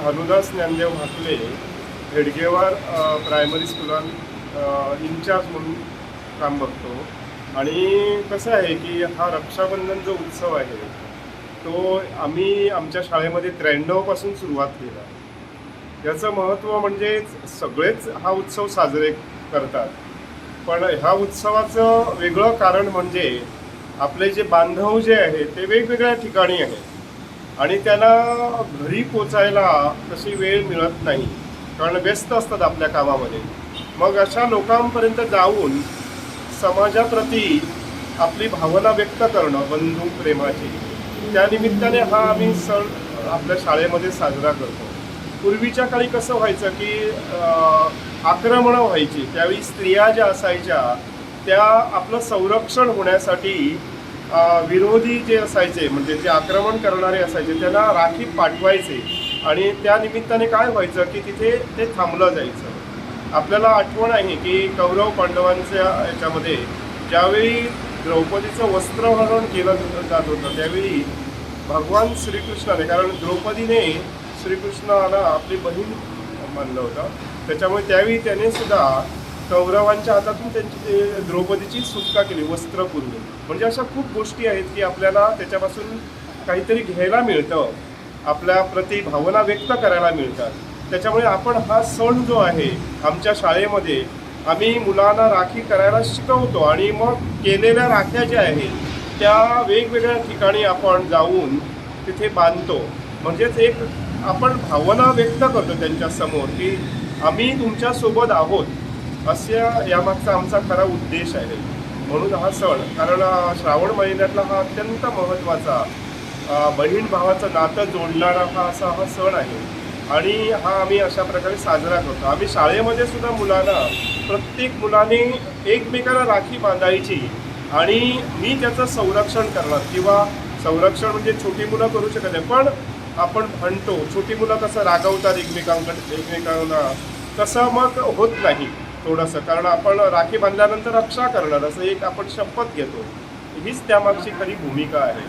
Bhanudas Dnyandev भाकले Hedgewar primary स्कूलान in-charge म्हणून काम बघतो. आणि कसं आहे की हा रक्षाबंधन जो उत्सव आहे तो आम्ही आमच्या शाळेमध्ये 93 पासून सुरुवात केला. याचं महत्त्व म्हणजे सगळेच हा उत्सव साजरे करतात, पण ह्या उत्सवाचं वेगळं कारण म्हणजे आपले जे बांधव जे आहे ते वेगवेगळ्या ठिकाणी आहेत आणि त्याला घरी पोचायला तशी वेळ मिळत नाही, कारण व्यस्त असतात आपल्या कामामध्ये. मग अशा लोकांपर्यंत जाऊन समाजाप्रती आपली भावना व्यक्त करणं बंधू प्रेमाची, त्या निमित्ताने हा आम्ही सण आपल्या शाळेमध्ये साजरा करतो. पूर्वीच्या काळी कसं व्हायचं की आक्रमणं व्हायची, त्यावेळी स्त्रिया ज्या असायच्या त्या आपलं संरक्षण होण्यासाठी विरोधी जे असायचे म्हणजे जे आक्रमण करणारे असायचे त्यांना राखी पाठवायचे आणि त्या निमित्ताने काय व्हायचं की तिथे ते थांबलं जायचं. आपल्याला आठवण आहे की कौरव पांडवांच्या याच्यामध्ये ज्यावेळी द्रौपदीचं वस्त्रहरण केलं जात होतं त्यावेळी भगवान श्रीकृष्णाने, कारण द्रौपदीने श्रीकृष्णाला आपली बहीण मानलं होतं, त्याच्यामुळे त्यावेळी त्याने सुद्धा कौरवांच्या हातातून त्यांची द्रौपदीची सुटका केली, वस्त्र पुरवली. म्हणजे अशा खूप गोष्टी आहेत की आपल्याला त्याच्यापासून काहीतरी घ्यायला मिळतं, आपल्या प्रति भावना व्यक्त करायला मिळतात. त्याच्यामुळे आपण हा सण जो आहे आमच्या शाळेमध्ये आम्ही मुलांना राखी करायला शिकवतो आणि मग केलेल्या राख्या ज्या आहेत त्या वेगवेगळ्या ठिकाणी आपण जाऊन तिथे बांधतो. म्हणजेच एक आपण भावना व्यक्त करतो त्यांच्यासमोर की आम्ही तुमच्यासोबत आहोत, अशा यामागचा आमचा खरा उद्देश आहे. म्हणून हा सण, कारण श्रावण महिन्यातला हा अत्यंत महत्त्वाचा बहीण भावाचं नातं जोडणारा हा सण आहे आणि हा आम्ही अशा प्रकारे साजरा करतो. आम्ही शाळेमध्ये सुद्धा मुलांना, प्रत्येक मुलाने एकमेकाला राखी बांधायची आणि मी त्याचं संरक्षण करणार. किंवा संरक्षण म्हणजे छोटी मुलं करू शकत नाही, पण आपण म्हणतो छोटी मुलं कसं रागवतात एकमेकांना, तसं मग होत नाही थोडंसं, कारण आपण राखी बांधल्यानंतर रक्षा करणार असं एक आपण शपथ घेतो. हीच त्यामागची खरी भूमिका आहे.